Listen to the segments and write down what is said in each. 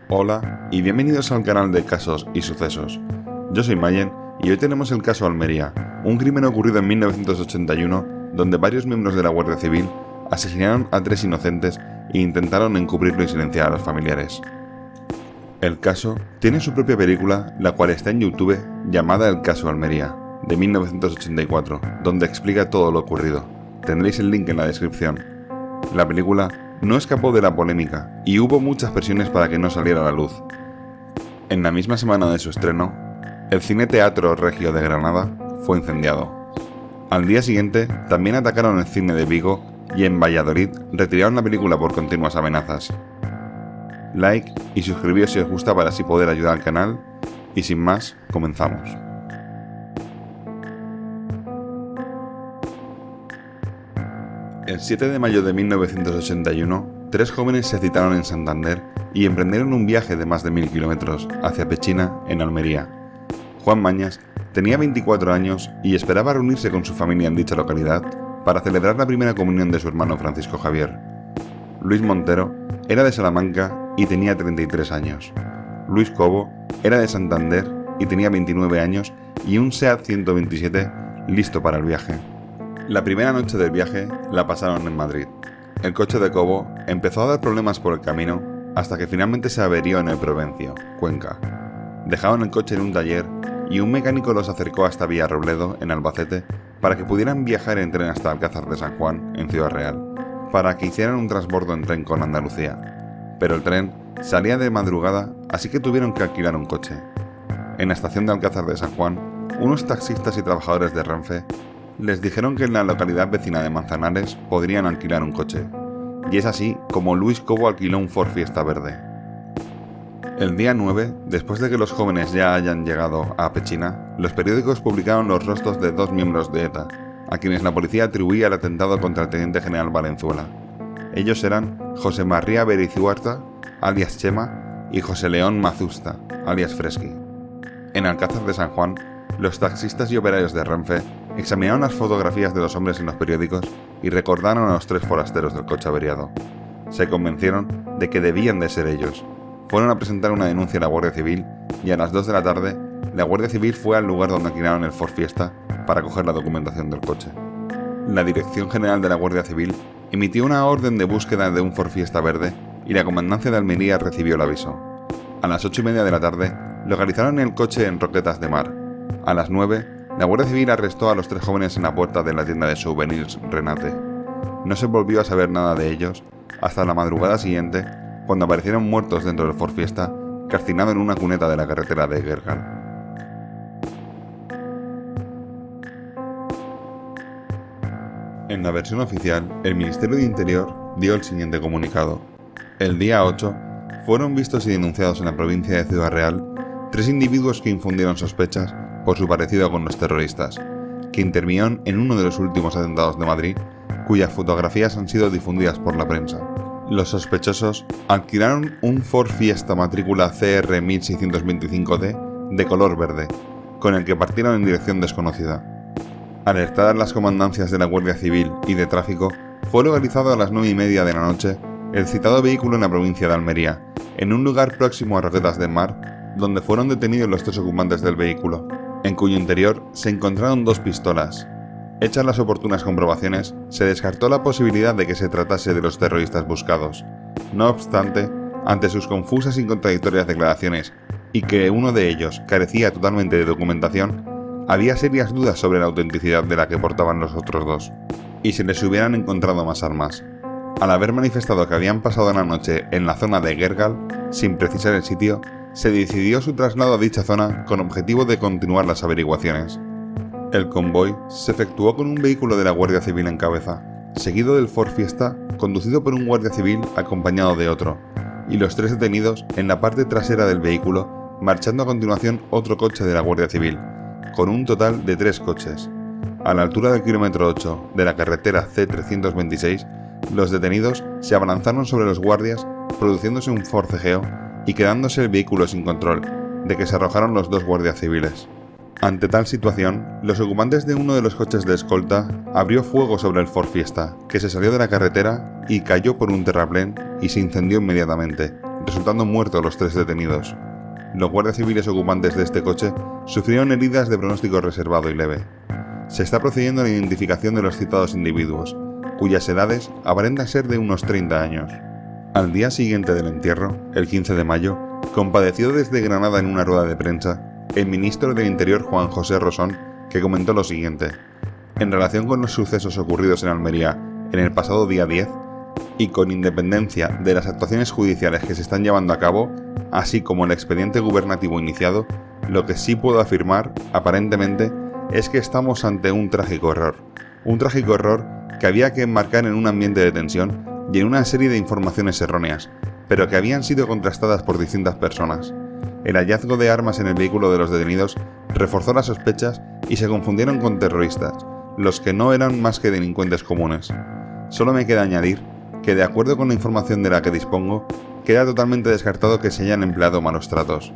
Hola y bienvenidos al canal de Casos y Sucesos. Yo soy Mayen y hoy tenemos el caso Almería, un crimen ocurrido en 1981 donde varios miembros de la Guardia Civil asesinaron a 3 inocentes e intentaron encubrirlo y silenciar a los familiares. El caso tiene su propia película, la cual está en YouTube, llamada El caso Almería, de 1984, donde explica todo lo ocurrido. Tendréis el link en la descripción. La película no escapó de la polémica y hubo muchas presiones para que no saliera a la luz. En la misma semana de su estreno, el Cine Teatro Regio de Granada fue incendiado. Al día siguiente también atacaron el cine de Vigo y en Valladolid retiraron la película por continuas amenazas. Like y suscribíos si os gusta para así poder ayudar al canal y sin más, comenzamos. El 7 de mayo de 1981, 3 jóvenes se citaron en Santander y emprendieron un viaje de más de 1000 kilómetros hacia Pechina, en Almería. Juan Mañas tenía 24 años y esperaba reunirse con su familia en dicha localidad para celebrar la primera comunión de su hermano Francisco Javier. Luis Montero era de Salamanca y tenía 33 años. Luis Cobo era de Santander y tenía 29 años y un SEAT 127 listo para el viaje. La primera noche del viaje la pasaron en Madrid. El coche de Cobo empezó a dar problemas por el camino hasta que finalmente se averió en el Provencio, Cuenca. Dejaron el coche en un taller y un mecánico los acercó hasta Villarrobledo, en Albacete, para que pudieran viajar en tren hasta Alcázar de San Juan, en Ciudad Real, para que hicieran un transbordo en tren con Andalucía. Pero el tren salía de madrugada, así que tuvieron que alquilar un coche. En la estación de Alcázar de San Juan, unos taxistas y trabajadores de Renfe les dijeron que en la localidad vecina de Manzanares podrían alquilar un coche, y es así como Luis Cobo alquiló un Ford Fiesta verde. El día 9, después de que los jóvenes ya hayan llegado a Pechina, los periódicos publicaron los rostros de 2 miembros de ETA, a quienes la policía atribuía el atentado contra el teniente general Valenzuela. Ellos eran José María Bereizuarta, alias Chema, y José León Mazusta, alias Fresqui. En Alcázar de San Juan, los taxistas y operarios de Renfe examinaron las fotografías de los hombres en los periódicos y recordaron a los 3 forasteros del coche averiado. Se convencieron de que debían de ser ellos. Fueron a presentar una denuncia a la Guardia Civil y a las 2 de la tarde, la Guardia Civil fue al lugar donde alquilaron el Ford Fiesta para coger la documentación del coche. La Dirección General de la Guardia Civil emitió una orden de búsqueda de un Ford Fiesta verde y la Comandancia de Almería recibió el aviso. A las 8:30 de la tarde, localizaron el coche en Roquetas de Mar. A las 9, la Guardia Civil arrestó a los 3 jóvenes en la puerta de la tienda de souvenirs Renate. No se volvió a saber nada de ellos hasta la madrugada siguiente, cuando aparecieron muertos dentro del Ford Fiesta, calcinado en una cuneta de la carretera de Gergal. En la versión oficial, el Ministerio de Interior dio el siguiente comunicado. El día 8, fueron vistos y denunciados en la provincia de Ciudad Real 3 individuos que infundieron sospechas por su parecido con los terroristas, que intervinieron en uno de los últimos atentados de Madrid, cuyas fotografías han sido difundidas por la prensa. Los sospechosos alquilaron un Ford Fiesta matrícula CR 1625D de color verde, con el que partieron en dirección desconocida. Alertadas las comandancias de la Guardia Civil y de Tráfico, fue localizado a las 9:30 de la noche el citado vehículo en la provincia de Almería, en un lugar próximo a Roquetas de Mar, donde fueron detenidos los 3 ocupantes del vehículo, en cuyo interior se encontraron 2 pistolas. Hechas las oportunas comprobaciones, se descartó la posibilidad de que se tratase de los terroristas buscados. No obstante, ante sus confusas y contradictorias declaraciones, y que uno de ellos carecía totalmente de documentación, había serias dudas sobre la autenticidad de la que portaban los otros 2, y se les hubieran encontrado más armas. Al haber manifestado que habían pasado la noche en la zona de Gergal, sin precisar el sitio, se decidió su traslado a dicha zona con objetivo de continuar las averiguaciones. El convoy se efectuó con un vehículo de la Guardia Civil en cabeza, seguido del Ford Fiesta, conducido por un guardia civil acompañado de otro, y los 3 detenidos en la parte trasera del vehículo, marchando a continuación otro coche de la Guardia Civil, con un total de 3 coches. A la altura del kilómetro 8 de la carretera C326, los detenidos se abalanzaron sobre los guardias, produciéndose un forcejeo y quedándose el vehículo sin control, de que se arrojaron los 2 guardias civiles. Ante tal situación, los ocupantes de uno de los coches de escolta abrió fuego sobre el Ford Fiesta, que se salió de la carretera y cayó por un terraplén y se incendió inmediatamente, resultando muertos los 3 detenidos. Los guardias civiles ocupantes de este coche sufrieron heridas de pronóstico reservado y leve. Se está procediendo a la identificación de los citados individuos, cuyas edades aparentan ser de unos 30 años. Al día siguiente del entierro, el 15 de mayo, compadeció desde Granada en una rueda de prensa el ministro del Interior Juan José Rosón, que comentó lo siguiente: en relación con los sucesos ocurridos en Almería en el pasado día 10, y con independencia de las actuaciones judiciales que se están llevando a cabo, así como el expediente gubernativo iniciado, lo que sí puedo afirmar, aparentemente, es que estamos ante un trágico error que había que enmarcar en un ambiente de tensión y en una serie de informaciones erróneas, pero que habían sido contrastadas por distintas personas. El hallazgo de armas en el vehículo de los detenidos reforzó las sospechas y se confundieron con terroristas, los que no eran más que delincuentes comunes. Solo me queda añadir que, de acuerdo con la información de la que dispongo, queda totalmente descartado que se hayan empleado malos tratos.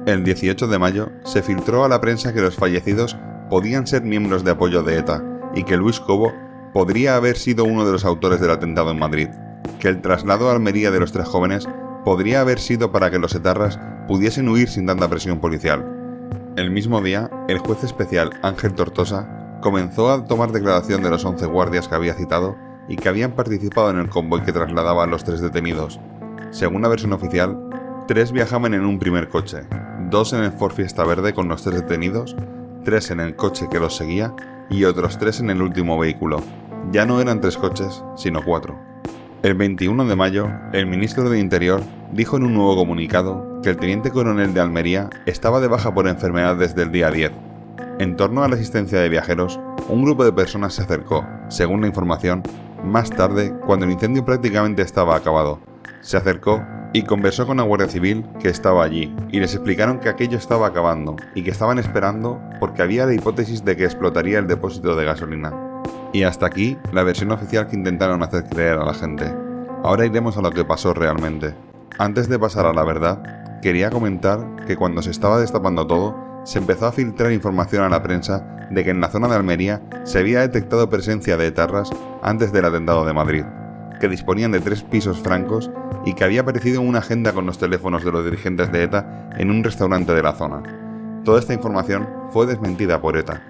El 18 de mayo se filtró a la prensa que los fallecidos podían ser miembros de apoyo de ETA y que Luis Cobo podría haber sido uno de los autores del atentado en Madrid, que el traslado a Almería de los 3 jóvenes podría haber sido para que los etarras pudiesen huir sin tanta presión policial. El mismo día, el juez especial Ángel Tortosa comenzó a tomar declaración de los 11 guardias que había citado y que habían participado en el convoy que trasladaba a los 3 detenidos. Según la versión oficial, 3 viajaban en un primer coche, 2 en el Ford Fiesta verde con los 3 detenidos, 3 en el coche que los seguía y otros 3 en el último vehículo. Ya no eran 3 coches, sino 4. El 21 de mayo, el ministro de Interior dijo en un nuevo comunicado que el teniente coronel de Almería estaba de baja por enfermedad desde el día 10. En torno a la asistencia de viajeros, un grupo de personas se acercó, según la información, más tarde, cuando el incendio prácticamente estaba acabado. Se acercó y conversó con la Guardia Civil que estaba allí, y les explicaron que aquello estaba acabando y que estaban esperando porque había la hipótesis de que explotaría el depósito de gasolina. Y hasta aquí la versión oficial que intentaron hacer creer a la gente. Ahora iremos a lo que pasó realmente. Antes de pasar a la verdad, quería comentar que cuando se estaba destapando todo, se empezó a filtrar información a la prensa de que en la zona de Almería se había detectado presencia de etarras antes del atentado de Madrid, que disponían de 3 pisos francos y que había aparecido una agenda con los teléfonos de los dirigentes de ETA en un restaurante de la zona. Toda esta información fue desmentida por ETA.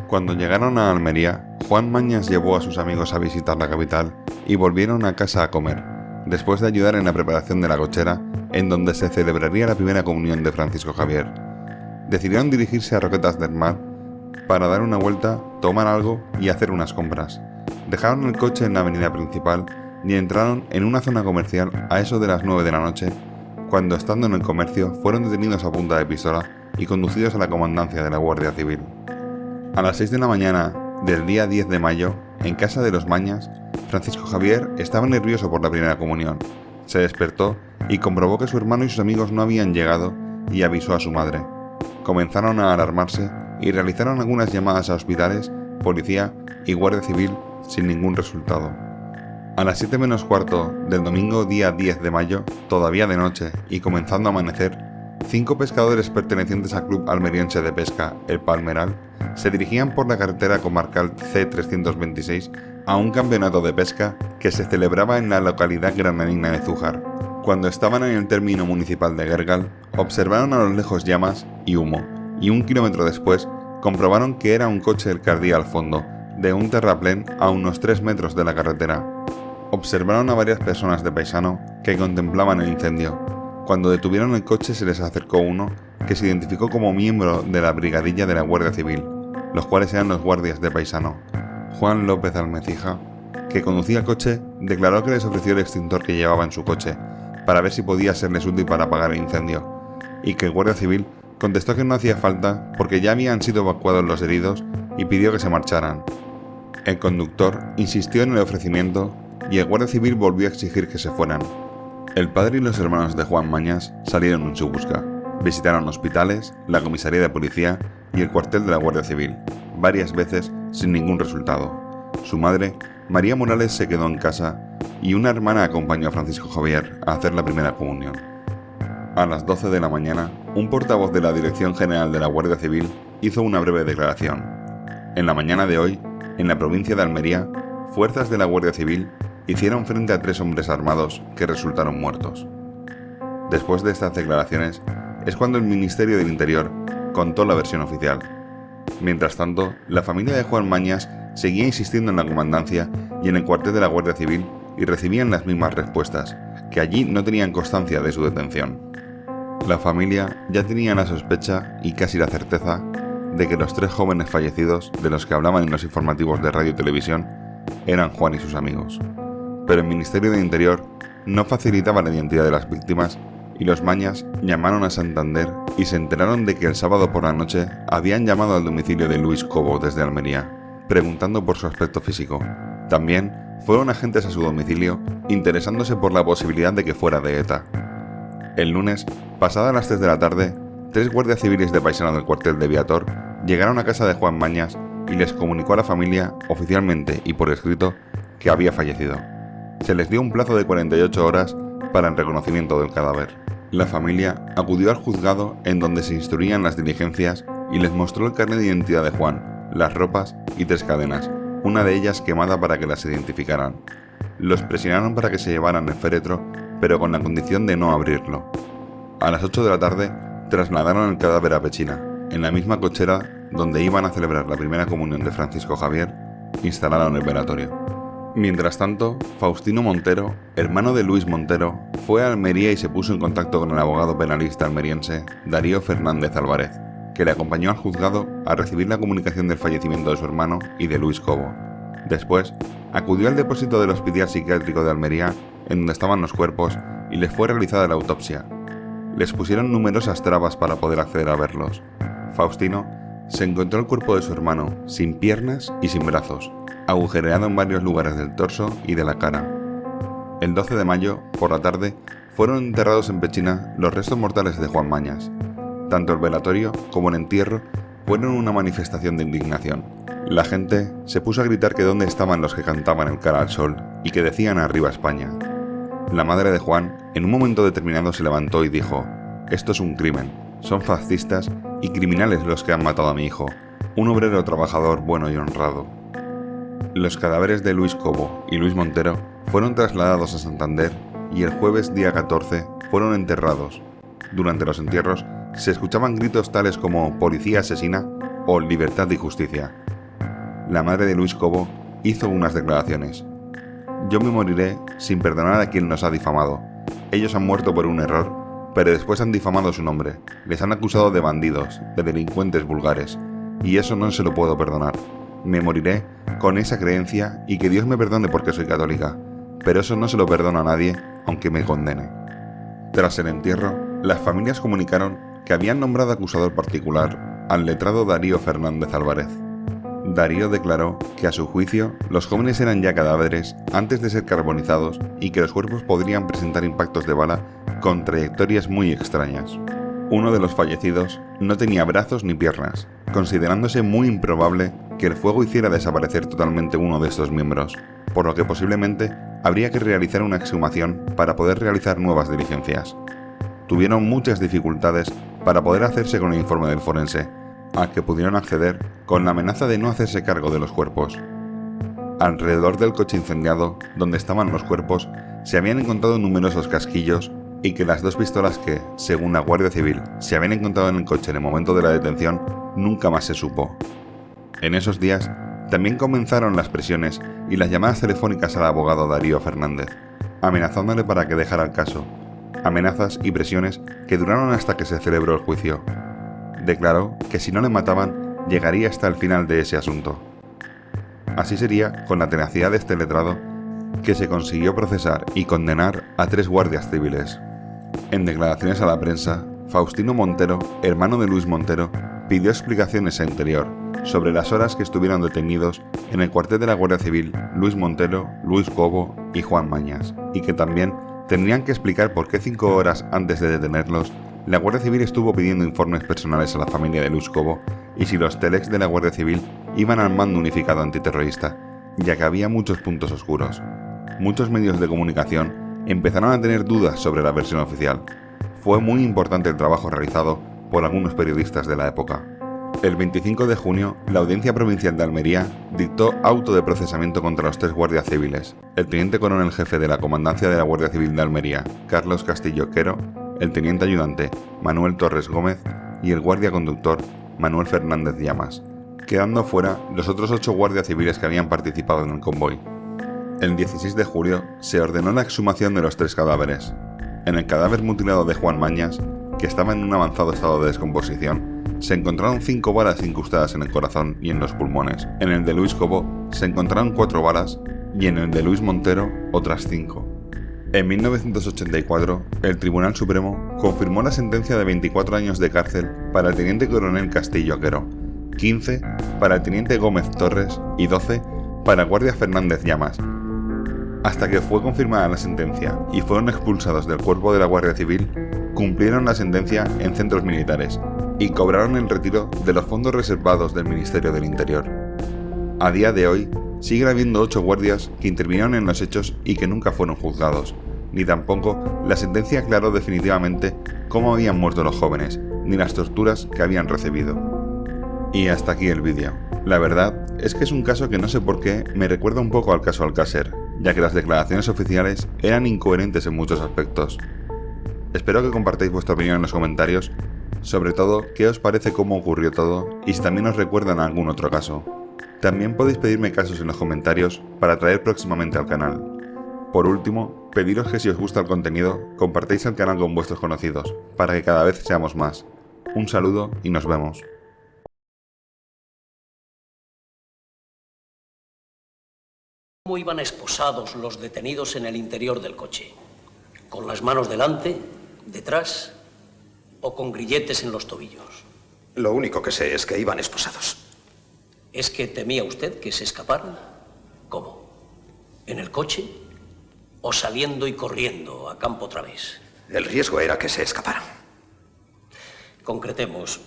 Cuando llegaron a Almería, Juan Mañas llevó a sus amigos a visitar la capital y volvieron a casa a comer, después de ayudar en la preparación de la cochera, en donde se celebraría la primera comunión de Francisco Javier. Decidieron dirigirse a Roquetas del Mar para dar una vuelta, tomar algo y hacer unas compras. Dejaron el coche en la avenida principal y entraron en una zona comercial a eso de las 9 de la noche, cuando, estando en el comercio, fueron detenidos a punta de pistola y conducidos a la comandancia de la Guardia Civil. A las 6 de la mañana del día 10 de mayo, en casa de los Mañas, Francisco Javier estaba nervioso por la primera comunión. Se despertó y comprobó que su hermano y sus amigos no habían llegado y avisó a su madre. Comenzaron a alarmarse y realizaron algunas llamadas a hospitales, policía y Guardia Civil sin ningún resultado. A las 7 menos cuarto del domingo día 10 de mayo, todavía de noche y comenzando a amanecer, 5 pescadores pertenecientes al Club Almeriense de Pesca El Palmeral se dirigían por la carretera comarcal C326 a un campeonato de pesca que se celebraba en la localidad granadina de Zújar. Cuando estaban en el término municipal de Gergal, observaron a lo lejos llamas y humo, y 1 kilómetro después comprobaron que era un coche el que ardía al fondo, de un terraplén a unos 3 metros de la carretera. Observaron a varias personas de paisano que contemplaban el incendio. Cuando detuvieron el coche se les acercó uno que se identificó como miembro de la brigadilla de la Guardia Civil, los cuales eran los guardias de paisano. Juan López Almecija, que conducía el coche, declaró que les ofreció el extintor que llevaba en su coche, para ver si podía serles útil para apagar el incendio, y que el Guardia Civil contestó que no hacía falta porque ya habían sido evacuados los heridos y pidió que se marcharan. El conductor insistió en el ofrecimiento y el Guardia Civil volvió a exigir que se fueran. El padre y los hermanos de Juan Mañas salieron en su busca. Visitaron hospitales, la comisaría de policía y el cuartel de la Guardia Civil, varias veces sin ningún resultado. Su madre, María Morales, se quedó en casa y una hermana acompañó a Francisco Javier a hacer la primera comunión. A las 12 de la mañana, un portavoz de la Dirección General de la Guardia Civil hizo una breve declaración. En la mañana de hoy, en la provincia de Almería, fuerzas de la Guardia Civil hicieron frente a 3 hombres armados que resultaron muertos. Después de estas declaraciones es cuando el Ministerio del Interior contó la versión oficial. Mientras tanto, la familia de Juan Mañas seguía insistiendo en la comandancia y en el cuartel de la Guardia Civil y recibían las mismas respuestas, que allí no tenían constancia de su detención. La familia ya tenía la sospecha y casi la certeza de que los 3 jóvenes fallecidos de los que hablaban en los informativos de radio y televisión eran Juan y sus amigos. Pero el Ministerio del Interior no facilitaba la identidad de las víctimas y los Mañas llamaron a Santander y se enteraron de que el sábado por la noche habían llamado al domicilio de Luis Cobo desde Almería, preguntando por su aspecto físico. También fueron agentes a su domicilio interesándose por la posibilidad de que fuera de ETA. El lunes, pasadas las 3 de la tarde, 3 guardias civiles de paisano del cuartel de Viator llegaron a casa de Juan Mañas y les comunicó a la familia, oficialmente y por escrito, que había fallecido. Se les dio un plazo de 48 horas para el reconocimiento del cadáver. La familia acudió al juzgado en donde se instruían las diligencias y les mostró el carnet de identidad de Juan, las ropas y 3 cadenas, una de ellas quemada para que las identificaran. Los presionaron para que se llevaran el féretro, pero con la condición de no abrirlo. A las 8 de la tarde trasladaron el cadáver a Pechina. En la misma cochera donde iban a celebrar la primera comunión de Francisco Javier, instalaron el velatorio. Mientras tanto, Faustino Montero, hermano de Luis Montero, fue a Almería y se puso en contacto con el abogado penalista almeriense Darío Fernández Álvarez, que le acompañó al juzgado a recibir la comunicación del fallecimiento de su hermano y de Luis Cobo. Después, acudió al depósito del Hospital Psiquiátrico de Almería, en donde estaban los cuerpos, y les fue realizada la autopsia. Les pusieron numerosas trabas para poder acceder a verlos. Faustino se encontró el cuerpo de su hermano, sin piernas y sin brazos, agujereado en varios lugares del torso y de la cara. El 12 de mayo, por la tarde, fueron enterrados en Pechina los restos mortales de Juan Mañas. Tanto el velatorio como el entierro fueron una manifestación de indignación. La gente se puso a gritar que dónde estaban los que cantaban el cara al sol y que decían arriba España. La madre de Juan, en un momento determinado, se levantó y dijo: «Esto es un crimen, son fascistas y criminales los que han matado a mi hijo, un obrero trabajador bueno y honrado». Los cadáveres de Luis Cobo y Luis Montero fueron trasladados a Santander y el jueves día 14 fueron enterrados. Durante los entierros se escuchaban gritos tales como «policía asesina» o «libertad y justicia». La madre de Luis Cobo hizo unas declaraciones: «Yo me moriré sin perdonar a quien nos ha difamado. Ellos han muerto por un error, pero después han difamado su nombre. Les han acusado de bandidos, de delincuentes vulgares, y eso no se lo puedo perdonar. Me moriré con esa creencia y que Dios me perdone porque soy católica, pero eso no se lo perdono a nadie, aunque me condene». Tras el entierro, las familias comunicaron que habían nombrado acusador particular al letrado Darío Fernández Álvarez. Darío declaró que a su juicio los jóvenes eran ya cadáveres antes de ser carbonizados y que los cuerpos podrían presentar impactos de bala con trayectorias muy extrañas. Uno de los fallecidos no tenía brazos ni piernas, considerándose muy improbable que el fuego hiciera desaparecer totalmente uno de estos miembros, por lo que posiblemente habría que realizar una exhumación para poder realizar nuevas diligencias. Tuvieron muchas dificultades para poder hacerse con el informe del forense, al que pudieron acceder con la amenaza de no hacerse cargo de los cuerpos. Alrededor del coche incendiado, donde estaban los cuerpos, se habían encontrado numerosos casquillos y que las 2 pistolas que, según la Guardia Civil, se habían encontrado en el coche en el momento de la detención, nunca más se supo. En esos días, también comenzaron las presiones y las llamadas telefónicas al abogado Darío Fernández, amenazándole para que dejara el caso. Amenazas y presiones que duraron hasta que se celebró el juicio. Declaró que si no le mataban, llegaría hasta el final de ese asunto. Así sería con la tenacidad de este letrado que se consiguió procesar y condenar a 3 guardias civiles. En declaraciones a la prensa, Faustino Montero, hermano de Luis Montero, pidió explicaciones a Interior sobre las horas que estuvieron detenidos en el cuartel de la Guardia Civil Luis Montero, Luis Cobo y Juan Mañas, y que también tendrían que explicar por qué 5 horas antes de detenerlos la Guardia Civil estuvo pidiendo informes personales a la familia de Luis Cobo y si los telex de la Guardia Civil iban al mando unificado antiterrorista, ya que había muchos puntos oscuros. Muchos medios de comunicación empezaron a tener dudas sobre la versión oficial. Fue muy importante el trabajo realizado por algunos periodistas de la época. El 25 de junio, la Audiencia Provincial de Almería dictó auto de procesamiento contra los 3 guardias civiles, el teniente coronel jefe de la Comandancia de la Guardia Civil de Almería, Carlos Castillo Quero, el teniente ayudante, Manuel Torres Gómez, y el guardia conductor, Manuel Fernández Llamas, quedando fuera los otros 8 guardias civiles que habían participado en el convoy. El 16 de julio se ordenó la exhumación de los 3 cadáveres. En el cadáver mutilado de Juan Mañas, que estaba en un avanzado estado de descomposición, se encontraron 5 balas incrustadas en el corazón y en los pulmones. En el de Luis Cobo se encontraron 4 balas y en el de Luis Montero otras 5. En 1984, el Tribunal Supremo confirmó la sentencia de 24 años de cárcel para el teniente coronel Castillo Quero, 15 para el teniente Gómez Torres y 12 para el guardia Fernández Llamas. Hasta que fue confirmada la sentencia y fueron expulsados del cuerpo de la Guardia Civil, cumplieron la sentencia en centros militares y cobraron el retiro de los fondos reservados del Ministerio del Interior. A día de hoy, siguen habiendo 8 guardias que intervinieron en los hechos y que nunca fueron juzgados, ni tampoco la sentencia aclaró definitivamente cómo habían muerto los jóvenes, ni las torturas que habían recibido. Y hasta aquí el vídeo. La verdad es que es un caso que no sé por qué me recuerda un poco al caso Alcácer, ya que las declaraciones oficiales eran incoherentes en muchos aspectos. Espero que compartáis vuestra opinión en los comentarios, sobre todo qué os parece cómo ocurrió todo y si también os recuerdan a algún otro caso. También podéis pedirme casos en los comentarios para traer próximamente al canal. Por último, pediros que si os gusta el contenido, compartáis el canal con vuestros conocidos, para que cada vez seamos más. Un saludo y nos vemos. ¿Cómo iban esposados los detenidos en el interior del coche? ¿Con las manos delante, detrás o con grilletes en los tobillos? Lo único que sé es que iban esposados. ¿Es que temía usted que se escaparan? ¿Cómo? ¿En el coche o saliendo y corriendo a campo traviés? El riesgo era que se escaparan. Concretemos.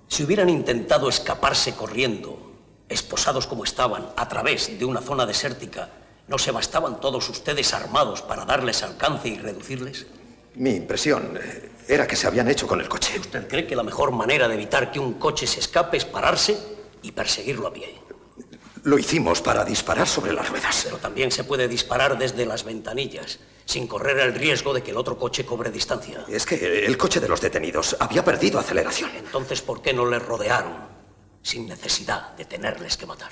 Si hubieran intentado escaparse corriendo, esposados como estaban, a través de una zona desértica, ¿no se bastaban todos ustedes armados para darles alcance y reducirles? Mi impresión era que se habían hecho con el coche. ¿Usted cree que la mejor manera de evitar que un coche se escape es pararse y perseguirlo a pie? Lo hicimos para disparar sobre las ruedas. Pero también se puede disparar desde las ventanillas, sin correr el riesgo de que el otro coche cobre distancia. Es que el coche de los detenidos había perdido aceleración. Entonces, ¿por qué no les rodearon sin necesidad de tenerles que matar?